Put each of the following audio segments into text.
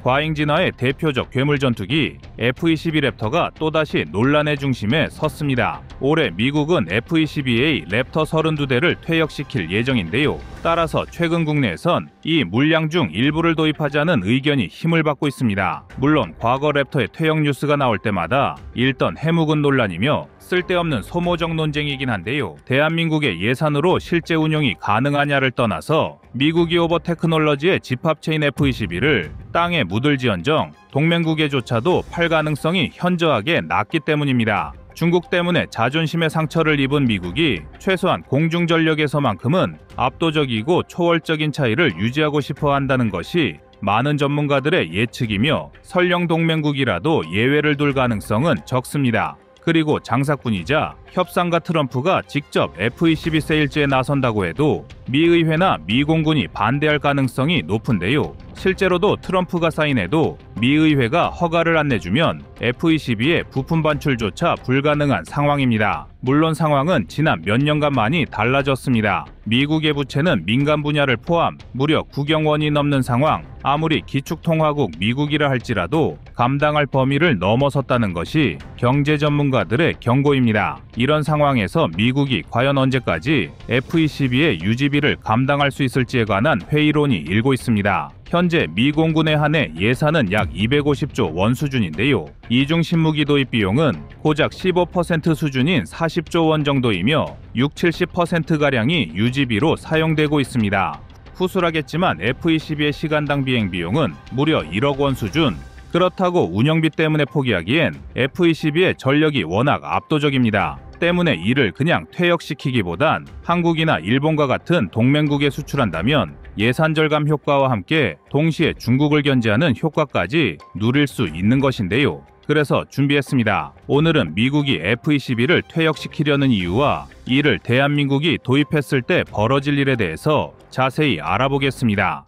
과잉 진화의 대표적 괴물 전투기 F-22 랩터가 또다시 논란의 중심에 섰습니다. 올해 미국은 F-22A 랩터 32대를 퇴역시킬 예정인데요. 따라서 최근 국내에선 이 물량 중 일부를 도입하자는 의견이 힘을 받고 있습니다. 물론 과거 랩터의 퇴역 뉴스가 나올 때마다 일던 해묵은 논란이며 쓸데없는 소모적 논쟁이긴 한데요. 대한민국의 예산으로 실제 운용이 가능하냐를 떠나서 미국이 오버 테크놀러지의 집합체인 F-22를 땅에 묻을지언정 동맹국에조차도 팔 가능성이 현저하게 낮기 때문입니다. 중국 때문에 자존심의 상처를 입은 미국이 최소한 공중전력에서만큼은 압도적이고 초월적인 차이를 유지하고 싶어 한다는 것이 많은 전문가들의 예측이며 설령 동맹국이라도 예외를 둘 가능성은 적습니다. 그리고 장사꾼이자 협상가 트럼프가 직접 F-22 세일즈에 나선다고 해도 미 의회나 미 공군이 반대할 가능성이 높은데요. 실제로도 트럼프가 사인해도 미 의회가 허가를 안 내주면 F-22의 부품 반출조차 불가능한 상황입니다. 물론 상황은 지난 몇 년간 많이 달라졌습니다. 미국의 부채는 민간 분야를 포함 무려 9경 원이 넘는 상황, 아무리 기축통화국 미국이라 할지라도 감당할 범위를 넘어섰다는 것이 경제 전문가들의 경고입니다. 이런 상황에서 미국이 과연 언제까지 F-22의 유지비를 감당할 수 있을지에 관한 회의론이 일고 있습니다. 현재 미 공군에 한해 예산은 약 250조 원 수준인데요. 이중 신무기 도입 비용은 고작 15% 수준인 40조 원 정도이며 60-70%가량이 유지비로 사용되고 있습니다. 후술하겠지만 F-22의 시간당 비행 비용은 무려 1억 원 수준. 그렇다고 운영비 때문에 포기하기엔 F-22의 전력이 워낙 압도적입니다. 때문에 이를 그냥 퇴역시키기보단 한국이나 일본과 같은 동맹국에 수출한다면 예산 절감 효과와 함께 동시에 중국을 견제하는 효과까지 누릴 수 있는 것인데요. 그래서 준비했습니다. 오늘은 미국이 F-22를 퇴역시키려는 이유와 이를 대한민국이 도입했을 때 벌어질 일에 대해서 자세히 알아보겠습니다.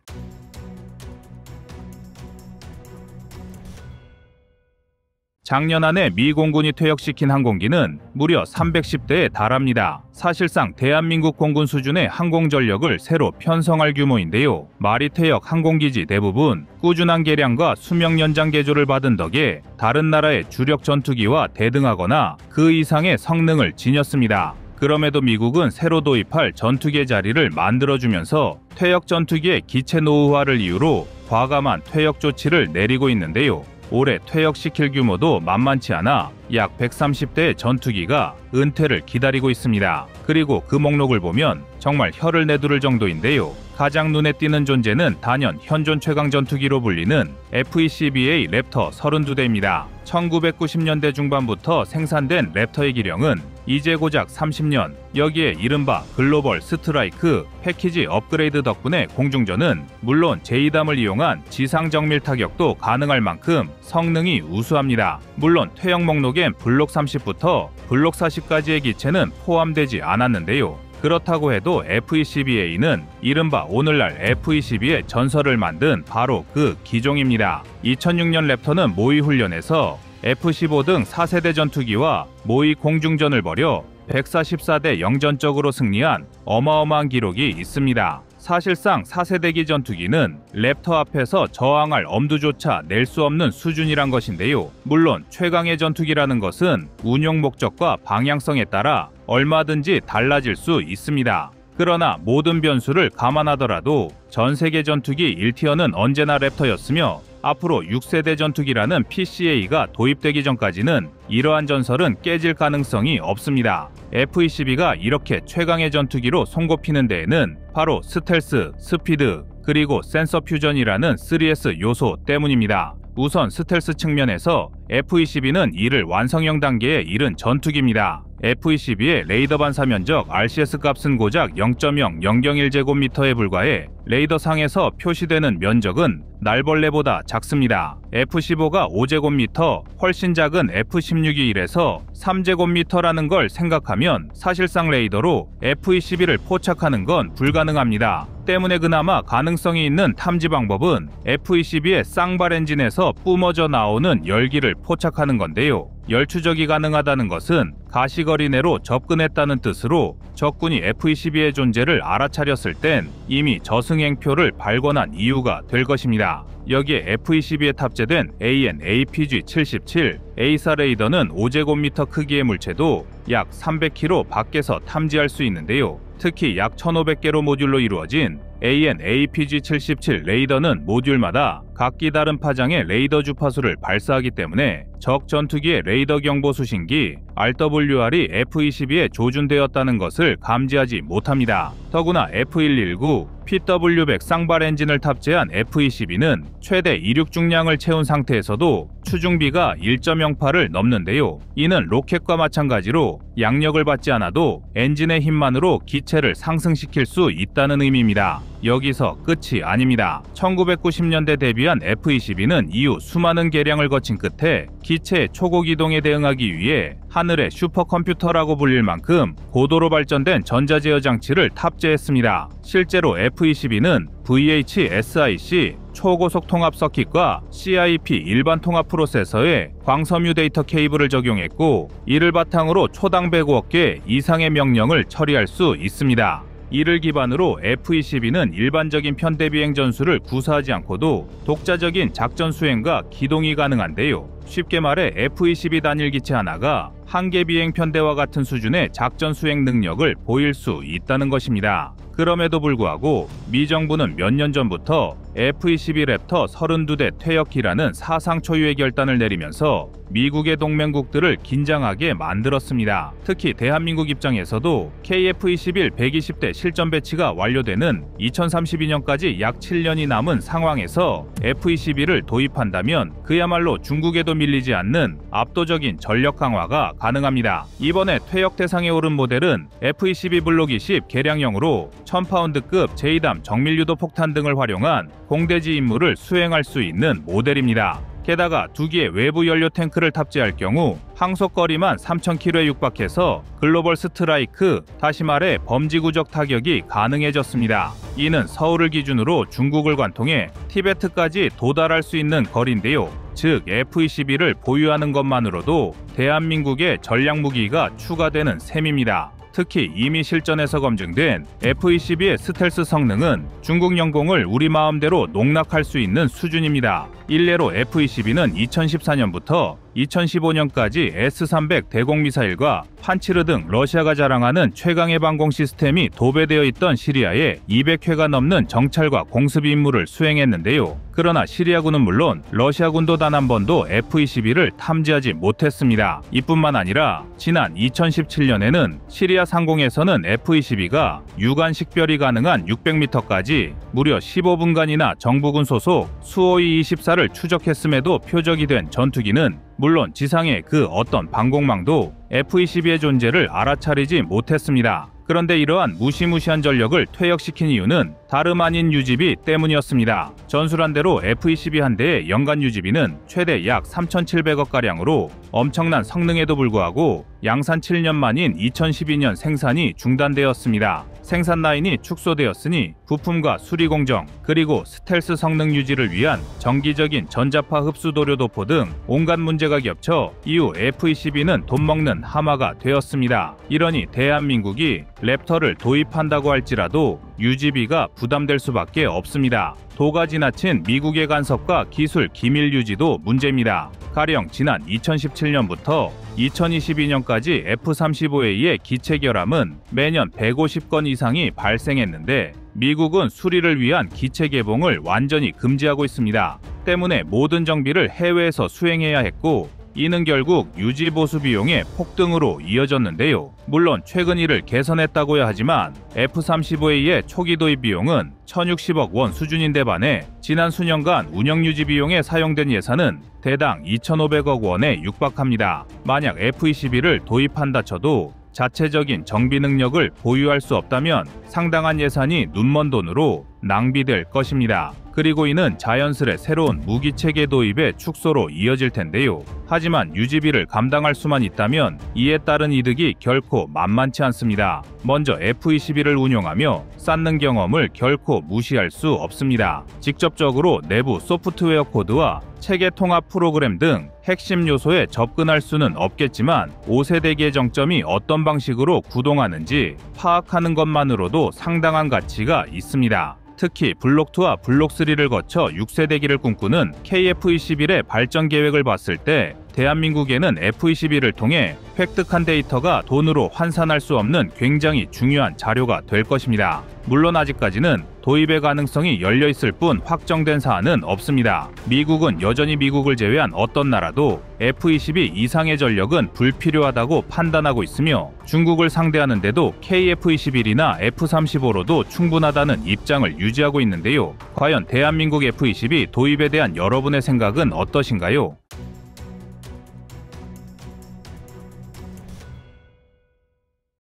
작년 안에 미 공군이 퇴역시킨 항공기는 무려 310대에 달합니다. 사실상 대한민국 공군 수준의 항공전력을 새로 편성할 규모인데요. 마리 퇴역 항공기지 대부분 꾸준한 개량과 수명 연장 개조를 받은 덕에 다른 나라의 주력 전투기와 대등하거나 그 이상의 성능을 지녔습니다. 그럼에도 미국은 새로 도입할 전투기의 자리를 만들어주면서 퇴역 전투기의 기체 노후화를 이유로 과감한 퇴역 조치를 내리고 있는데요. 올해 퇴역시킬 규모도 만만치 않아 약 130대의 전투기가 은퇴를 기다리고 있습니다. 그리고 그 목록을 보면 정말 혀를 내두를 정도인데요. 가장 눈에 띄는 존재는 단연 현존 최강 전투기로 불리는 F-22A 랩터 32대입니다. 1990년대 중반부터 생산된 랩터의 기령은 이제 고작 30년, 여기에 이른바 글로벌 스트라이크 패키지 업그레이드 덕분에 공중전은 물론 제2담을 이용한 지상 정밀 타격도 가능할 만큼 성능이 우수합니다. 물론 퇴역 목록엔 블록 30부터 블록 40까지의 기체는 포함되지 않았는데요. 그렇다고 해도 F-22A는 이른바 오늘날 F-22의 전설을 만든 바로 그 기종입니다. 2006년 랩터는 모의 훈련에서 F-15 등 4세대 전투기와 모의 공중전을 벌여 144대 0전적으로 승리한 어마어마한 기록이 있습니다. 사실상 4세대기 전투기는 랩터 앞에서 저항할 엄두조차 낼 수 없는 수준이란 것인데요. 물론 최강의 전투기라는 것은 운용 목적과 방향성에 따라 얼마든지 달라질 수 있습니다. 그러나 모든 변수를 감안하더라도 전 세계 전투기 1티어는 언제나 랩터였으며 앞으로 6세대 전투기라는 PCA가 도입되기 전까지는 이러한 전설은 깨질 가능성이 없습니다. F-22가 이렇게 최강의 전투기로 손꼽히는 데에는 바로 스텔스, 스피드, 그리고 센서 퓨전이라는 3S 요소 때문입니다. 우선 스텔스 측면에서 F-22는 이를 완성형 단계에 이른 전투기입니다. F-22의 레이더 반사 면적 RCS 값은 고작 0.0001제곱미터에 불과해 레이더상에서 표시되는 면적은 날벌레보다 작습니다. F-15가 5제곱미터, 훨씬 작은 F-16이 1에서 3제곱미터라는 걸 생각하면 사실상 레이더로 F-22를 포착하는 건 불가능합니다. 때문에 그나마 가능성이 있는 탐지 방법은 F-22의 쌍발 엔진에서 뿜어져 나오는 열기를 포착하는 건데요. 열 추적이 가능하다는 것은 가시거리 내로 접근했다는 뜻으로 적군이 F-22의 존재를 알아차렸을 땐 이미 저승 승행표를 발권한 이유가 될 것입니다. 여기에 F-22에 탑재된 AN/APG-77 A사 레이더는 5제곱미터 크기의 물체도 약 300km 밖에서 탐지할 수 있는데요. 특히 약 1,500개로 모듈로 이루어진 AN/APG-77 레이더는 모듈마다 각기 다른 파장의 레이더 주파수를 발사하기 때문에 적 전투기의 레이더 경보 수신기 RWR이 F-22에 조준되었다는 것을 감지하지 못합니다. 더구나 F-119, PW-100 쌍발 엔진을 탑재한 F-22는 최대 이륙 중량을 채운 상태에서도 추중비가 1.08을 넘는데요. 이는 로켓과 마찬가지로 양력을 받지 않아도 엔진의 힘만으로 기체를 상승시킬 수 있다는 의미입니다. 여기서 끝이 아닙니다. 1990년대 데뷔한 F-22는 이후 수많은 개량을 거친 끝에 기체의 초고 기동에 대응하기 위해 하늘의 슈퍼컴퓨터라고 불릴 만큼 고도로 발전된 전자제어 장치를 탑재했습니다. 실제로 F-22는 VHSIC 초고속 통합 서킷과 CIP 일반 통합 프로세서에 광섬유 데이터 케이블을 적용했고, 이를 바탕으로 초당 105억 개 이상의 명령을 처리할 수 있습니다. 이를 기반으로 F-22는 일반적인 편대 비행 전술을 구사하지 않고도 독자적인 작전 수행과 기동이 가능한데요. 쉽게 말해 F-22 단일 기체 하나가 한개 비행 편대와 같은 수준의 작전 수행 능력을 보일 수 있다는 것입니다. 그럼에도 불구하고 미 정부는 몇 년 전부터 F-22 랩터 32대 퇴역기라는 사상 초유의 결단을 내리면서 미국의 동맹국들을 긴장하게 만들었습니다. 특히 대한민국 입장에서도 KF-21 120대 실전 배치가 완료되는 2032년까지 약 7년이 남은 상황에서 F-22를 도입한다면 그야말로 중국에도 밀리지 않는 압도적인 전력 강화가 가능합니다. 이번에 퇴역 대상에 오른 모델은 F-22 블록 20 개량형으로 1000파운드급 제2담 정밀유도 폭탄 등을 활용한 공대지 임무를 수행할 수 있는 모델입니다. 게다가 2기의 외부 연료 탱크를 탑재할 경우 항속거리만 3,000km에 육박해서 글로벌 스트라이크, 다시 말해 범지구적 타격이 가능해졌습니다. 이는 서울을 기준으로 중국을 관통해 티베트까지 도달할 수 있는 거리인데요. 즉 F-22를 보유하는 것만으로도 대한민국의 전략무기가 추가되는 셈입니다. 특히 이미 실전에서 검증된 F-22의 스텔스 성능은 중국 영공을 우리 마음대로 농락할 수 있는 수준입니다. 일례로 F-22는 2014년부터 2015년까지 S-300 대공미사일과 판치르 등 러시아가 자랑하는 최강의 방공 시스템이 도배되어 있던 시리아에 200회가 넘는 정찰과 공습 임무를 수행했는데요. 그러나 시리아군은 물론 러시아군도 단 한 번도 F-22를 탐지하지 못했습니다. 이뿐만 아니라 지난 2017년에는 시리아 상공에서는 F-22가 유관 식별이 가능한 600m까지 무려 15분간이나 정부군 소속 수호이 24를 추적했음에도 표적이 된 전투기는 물론 지상의 그 어떤 방공망도 F-22의 존재를 알아차리지 못했습니다. 그런데 이러한 무시무시한 전력을 퇴역시킨 이유는 다름 아닌 유지비 때문이었습니다. 전술한 대로 F-22 한 대의 연간 유지비는 최대 약 3,700억가량으로 엄청난 성능에도 불구하고 양산 7년 만인 2012년 생산이 중단되었습니다. 생산 라인이 축소되었으니 부품과 수리 공정, 그리고 스텔스 성능 유지를 위한 정기적인 전자파 흡수 도료 도포 등 온갖 문제가 겹쳐 이후 F-22는 돈먹는 하마가 되었습니다. 이러니 대한민국이 랩터를 도입한다고 할지라도 유지비가 부담될 수밖에 없습니다. 도가 지나친 미국의 간섭과 기술 기밀 유지도 문제입니다. 가령 지난 2017년부터 2022년까지 F-35A의 기체 결함은 매년 150건 이상이 발생했는데 미국은 수리를 위한 기체 개봉을 완전히 금지하고 있습니다. 때문에 모든 정비를 해외에서 수행해야 했고, 이는 결국 유지보수 비용의 폭등으로 이어졌는데요. 물론 최근 이를 개선했다고야 하지만 F-35A의 초기 도입 비용은 1,060억 원 수준인데 반해 지난 수년간 운영유지 비용에 사용된 예산은 대당 2,500억 원에 육박합니다. 만약 F-22를 도입한다 쳐도 자체적인 정비 능력을 보유할 수 없다면 상당한 예산이 눈먼 돈으로 낭비될 것입니다. 그리고 이는 자연스레 새로운 무기체계 도입의 축소로 이어질 텐데요. 하지만 유지비를 감당할 수만 있다면 이에 따른 이득이 결코 만만치 않습니다. 먼저 F-22를 운용하며 쌓는 경험을 결코 무시할 수 없습니다. 직접적으로 내부 소프트웨어 코드와 체계 통합 프로그램 등 핵심 요소에 접근할 수는 없겠지만 5세대기의 정점이 어떤 방식으로 구동하는지 파악하는 것만으로도 상당한 가치가 있습니다. 특히 블록2와 블록3를 거쳐 6세대기를 꿈꾸는 KF-21의 발전 계획을 봤을 때 대한민국에는 F-21을 통해 획득한 데이터가 돈으로 환산할 수 없는 굉장히 중요한 자료가 될 것입니다. 물론 아직까지는 도입의 가능성이 열려있을 뿐 확정된 사안은 없습니다. 미국은 여전히 미국을 제외한 어떤 나라도 F-22 이상의 전력은 불필요하다고 판단하고 있으며 중국을 상대하는데도 KF-21이나 F-35로도 충분하다는 입장을 유지하고 있는데요. 과연 대한민국 F-22 도입에 대한 여러분의 생각은 어떠신가요?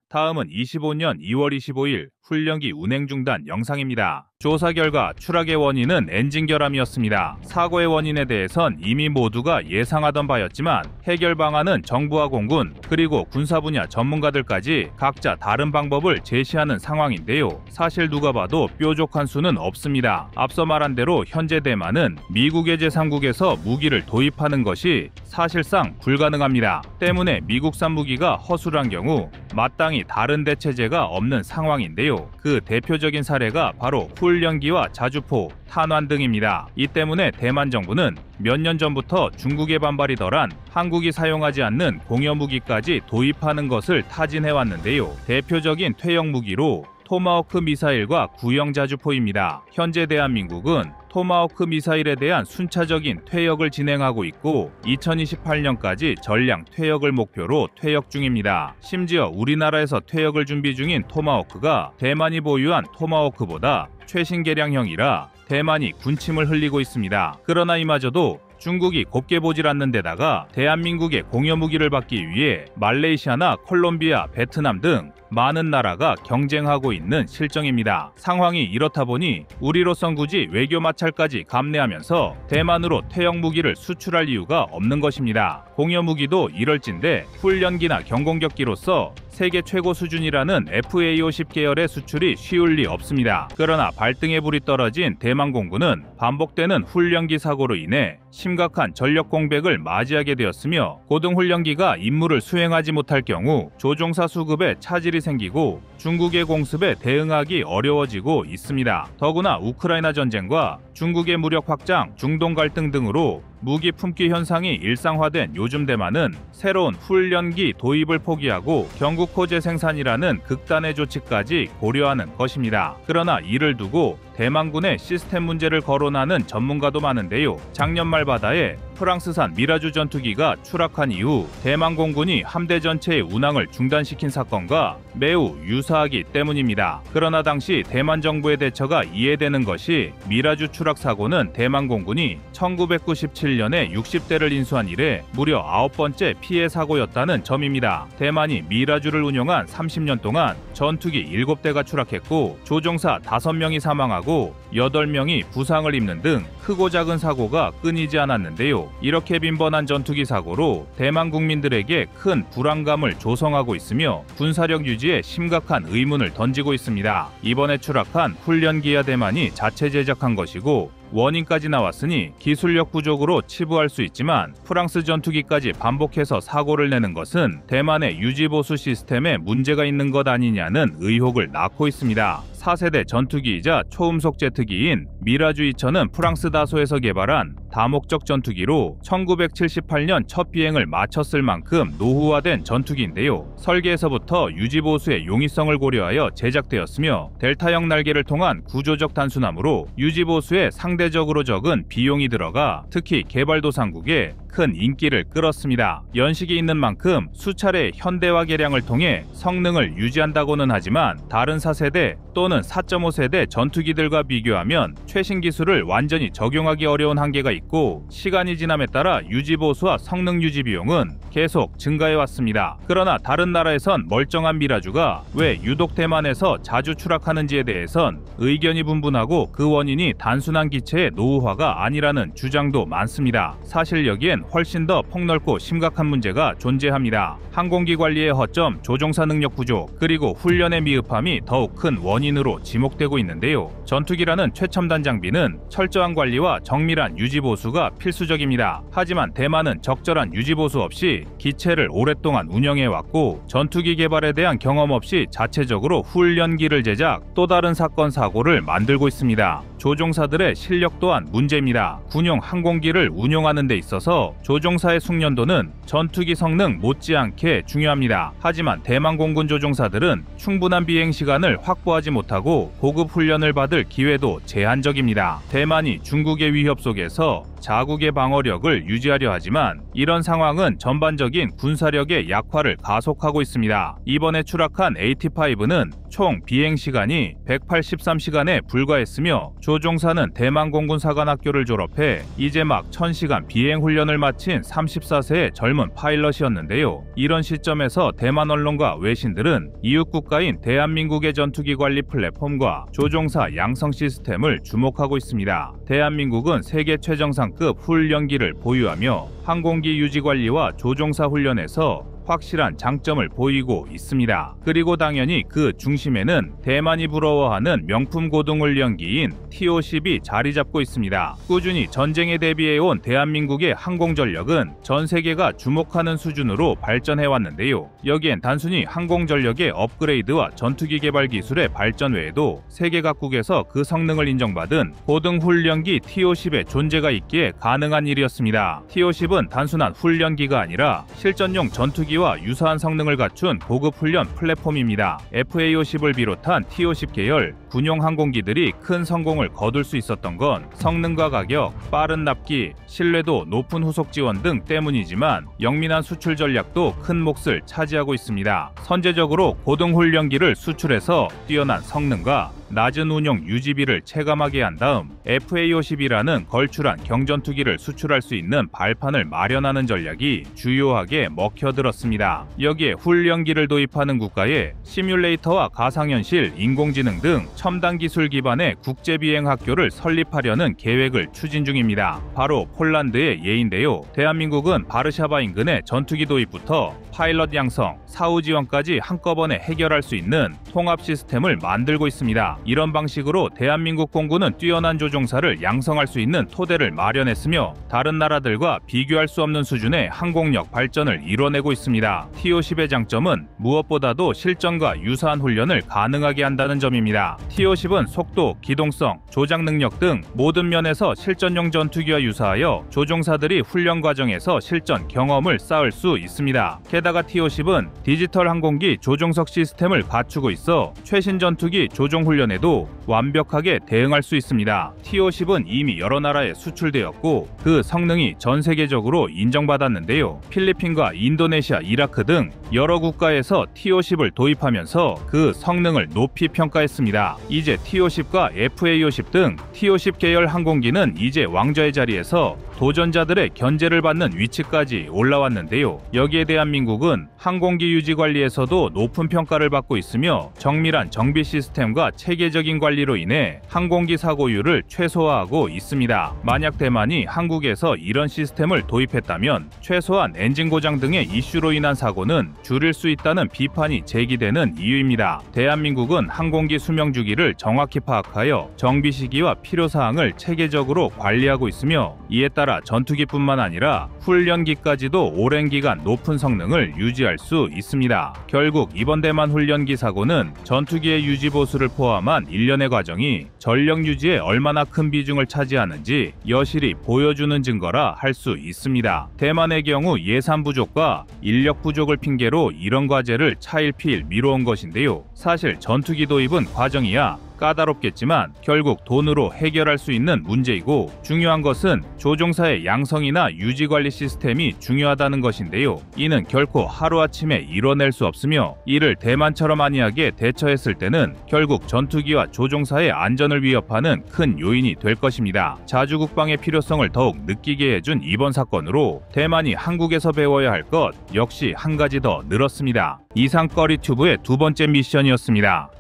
다음은 25년 2월 25일 훈련기 운행 중단 영상입니다. 조사 결과 추락의 원인은 엔진 결함이었습니다. 사고의 원인에 대해선 이미 모두가 예상하던 바였지만 해결 방안은 정부와 공군 그리고 군사 분야 전문가들까지 각자 다른 방법을 제시하는 상황인데요. 사실 누가 봐도 뾰족한 수는 없습니다. 앞서 말한 대로 현재 대만은 미국의 제3국에서 무기를 도입하는 것이 사실상 불가능합니다. 때문에 미국산 무기가 허술한 경우 마땅히 다른 대체제가 없는 상황인데요. 그 대표적인 사례가 바로 훈련기와 자주포, 탄환 등입니다. 이 때문에 대만 정부는 몇 년 전부터 중국의 반발이 덜한 한국이 사용하지 않는 공여무기까지 도입하는 것을 타진해왔는데요. 대표적인 퇴역 무기로 토마호크 미사일과 구형 자주포입니다. 현재 대한민국은 토마호크 미사일에 대한 순차적인 퇴역을 진행하고 있고 2028년까지 전량 퇴역을 목표로 퇴역 중입니다. 심지어 우리나라에서 퇴역을 준비 중인 토마호크가 대만이 보유한 토마호크보다 최신 개량형이라 대만이 군침을 흘리고 있습니다. 그러나 이마저도 중국이 곱게 보질 않는 데다가 대한민국의 공여무기를 받기 위해 말레이시아나 콜롬비아, 베트남 등 많은 나라가 경쟁하고 있는 실정입니다. 상황이 이렇다 보니 우리로선 굳이 외교 마찰까지 감내하면서 대만으로 퇴역 무기를 수출할 이유가 없는 것입니다. 공여무기도 이럴진데 훈련기나 경공격기로서 세계 최고 수준이라는 FA-50 계열의 수출이 쉬울 리 없습니다. 그러나 발등에 불이 떨어진 대만 공군은 반복되는 훈련기 사고로 인해 심각한 전력 공백을 맞이하게 되었으며 고등훈련기가 임무를 수행하지 못할 경우 조종사 수급에 차질이 생기고 중국의 공습에 대응하기 어려워지고 있습니다. 더구나 우크라이나 전쟁과 중국의 무력 확장, 중동 갈등 등으로 무기 품귀 현상이 일상화된 요즘 대만은 새로운 훈련기 도입을 포기하고 경국호 재생산이라는 극단의 조치까지 고려하는 것입니다. 그러나 이를 두고 대만군의 시스템 문제를 거론하는 전문가도 많은데요. 작년 말 바다에 프랑스산 미라주 전투기가 추락한 이후 대만 공군이 함대 전체의 운항을 중단시킨 사건과 매우 유사하기 때문입니다. 그러나 당시 대만 정부의 대처가 이해되는 것이 미라주 추락 사고는 대만 공군이 1997년에 60대를 인수한 이래 무려 9번째 피해 사고였다는 점입니다. 대만이 미라주를 운영한 30년 동안 전투기 7대가 추락했고 조종사 5명이 사망하고 8명이 부상을 입는 등 크고 작은 사고가 끊이지 않았는데요. 이렇게 빈번한 전투기 사고로 대만 국민들에게 큰 불안감을 조성하고 있으며 군사력 유지에 심각한 의문을 던지고 있습니다. 이번에 추락한 훈련기야 대만이 자체 제작한 것이고 원인까지 나왔으니 기술력 부족으로 치부할 수 있지만 프랑스 전투기까지 반복해서 사고를 내는 것은 대만의 유지보수 시스템에 문제가 있는 것 아니냐는 의혹을 낳고 있습니다. 4세대 전투기이자 초음속 제트기인 미라주 2000은 프랑스 다소에서 개발한 다목적 전투기로 1978년 첫 비행을 마쳤을 만큼 노후화된 전투기인데요. 설계에서부터 유지보수의 용이성을 고려하여 제작되었으며 델타형 날개를 통한 구조적 단순함으로 유지보수에 상대적으로 적은 비용이 들어가 특히 개발도상국에 큰 인기를 끌었습니다. 연식이 있는 만큼 수차례 현대화 개량을 통해 성능을 유지한다고는 하지만 다른 4세대 또는 4.5세대 전투기들과 비교하면 최신 기술을 완전히 적용하기 어려운 한계가 있고 시간이 지남에 따라 유지보수와 성능 유지 비용은 계속 증가해왔습니다. 그러나 다른 나라에선 멀쩡한 미라주가 왜 유독 대만에서 자주 추락하는지에 대해선 의견이 분분하고 그 원인이 단순한 기체의 노후화가 아니라는 주장도 많습니다. 사실 여기엔 훨씬 더 폭넓고 심각한 문제가 존재합니다. 항공기 관리의 허점, 조종사 능력 부족, 그리고 훈련의 미흡함이 더욱 큰 원인입니다. 원인으로 지목되고 있는데요. 전투기라는 최첨단 장비는 철저한 관리와 정밀한 유지 보수가 필수적입니다. 하지만 대만은 적절한 유지 보수 없이 기체를 오랫동안 운영해왔고 전투기 개발에 대한 경험 없이 자체적으로 훈련기를 제작, 또 다른 사건 사고를 만들고 있습니다. 조종사들의 실력 또한 문제입니다. 군용 항공기를 운용하는 데 있어서 조종사의 숙련도는 전투기 성능 못지않게 중요합니다. 하지만 대만 공군 조종사들은 충분한 비행 시간을 확보하지 못하고 고급 훈련을 받을 기회도 제한적입니다. 대만이 중국의 위협 속에서 자국의 방어력을 유지하려 하지만 이런 상황은 전반적인 군사력의 약화를 가속하고 있습니다. 이번에 추락한 AT-5는 총 비행 시간이 183시간에 불과했으며 조종사는 대만 공군 사관학교를 졸업해 이제 막 1000시간 비행 훈련을 마친 34세의 젊은 파일럿이었는데요. 이런 시점에서 대만 언론과 외신들은 이웃 국가인 대한민국의 전투기 관리 플랫폼과 조종사 양성 시스템을 주목하고 있습니다. 대한민국은 세계 최정상급 훈련기를 보유하며 항공기 유지 관리와 조종사 훈련에서 확실한 장점을 보이고 있습니다. 그리고 당연히 그 중심에는 대만이 부러워하는 명품 고등훈련기인 T-50이 자리 잡고 있습니다. 꾸준히 전쟁에 대비해온 대한민국의 항공전력은 전 세계가 주목하는 수준으로 발전해왔는데요. 여기엔 단순히 항공전력의 업그레이드와 전투기 개발 기술의 발전 외에도 세계 각국에서 그 성능을 인정받은 고등훈련기 T-50의 존재가 있기에 가능한 일이었습니다. T-50은 단순한 훈련기가 아니라 실전용 전투기 와 유사한 성능을 갖춘 고급 훈련 플랫폼입니다. FA-50을 비롯한 T-50 계열 군용 항공기들이 큰 성공을 거둘 수 있었던 건 성능과 가격, 빠른 납기, 신뢰도, 높은 후속 지원 등 때문이지만 영민한 수출 전략도 큰 몫을 차지하고 있습니다. 선제적으로 고등훈련기를 수출해서 뛰어난 성능과 낮은 운용 유지비를 체감하게 한 다음 FA-50이라는 걸출한 경전투기를 수출할 수 있는 발판을 마련하는 전략이 주요하게 먹혀들었습니다. 여기에 훈련기를 도입하는 국가에 시뮬레이터와 가상현실, 인공지능 등 첨단 기술 기반의 국제비행학교를 설립하려는 계획을 추진 중입니다. 바로 폴란드의 예인데요. 대한민국은 바르샤바 인근의 전투기 도입부터 파일럿 양성, 사후 지원까지 한꺼번에 해결할 수 있는 통합 시스템을 만들고 있습니다. 이런 방식으로 대한민국 공군은 뛰어난 조종사를 양성할 수 있는 토대를 마련했으며 다른 나라들과 비교할 수 없는 수준의 항공력 발전을 이뤄내고 있습니다. T-50의 장점은 무엇보다도 실전과 유사한 훈련을 가능하게 한다는 점입니다. T-50은 속도, 기동성, 조작 능력 등 모든 면에서 실전용 전투기와 유사하여 조종사들이 훈련 과정에서 실전 경험을 쌓을 수 있습니다. 게다가 T-50은 디지털 항공기 조종석 시스템을 갖추고 있어 최신 전투기 조종 훈련에도 완벽하게 대응할 수 있습니다. T-50은 이미 여러 나라에 수출되었고 그 성능이 전 세계적으로 인정받았는데요. 필리핀과 인도네시아, 이라크 등 여러 국가에서 T-50을 도입하면서 그 성능을 높이 평가했습니다. 이제 T-50과 FA-50 등 T-50 계열 항공기는 이제 왕좌의 자리에서 도전자들의 견제를 받는 위치까지 올라왔는데요. 여기에 대한민국은 항공기 유지 관리에서도 높은 평가를 받고 있으며 정밀한 정비 시스템과 체계적인 관리로 인해 항공기 사고율을 최소화하고 있습니다. 만약 대만이 한국에서 이런 시스템을 도입했다면 최소한 엔진 고장 등의 이슈로 인한 사고는 줄일 수 있다는 비판이 제기되는 이유입니다. 대한민국은 항공기 수명 주기를 정확히 파악하여 정비 시기와 필요사항을 체계적으로 관리하고 있으며 이에 따라 전투기뿐만 아니라 훈련기까지도 오랜 기간 높은 성능을 유지할 수 있습니다. 결국 이번 대만 훈련기 사고는 전투기의 유지 보수를 포함한 일련의 과정이 전력 유지에 얼마나 큰 비중을 차지하는지 여실히 보여주는 증거라 할 수 있습니다. 대만의 경우 예산 부족과 인력 부족을 핑계로 이런 과제를 차일피일 미뤄온 것인데요. 사실 전투기 도입은 과정이야 까다롭겠지만 결국 돈으로 해결할 수 있는 문제이고 중요한 것은 조종사의 양성이나 유지관리 시스템이 중요하다는 것인데요. 이는 결코 하루아침에 이뤄낼 수 없으며 이를 대만처럼 안이하게 대처했을 때는 결국 전투기와 조종사의 안전을 위협하는 큰 요인이 될 것입니다. 자주국방의 필요성을 더욱 느끼게 해준 이번 사건으로 대만이 한국에서 배워야 할 것 역시 한 가지 더 늘었습니다. 이상 꺼리튜브의 두 번째 미션이었습니다.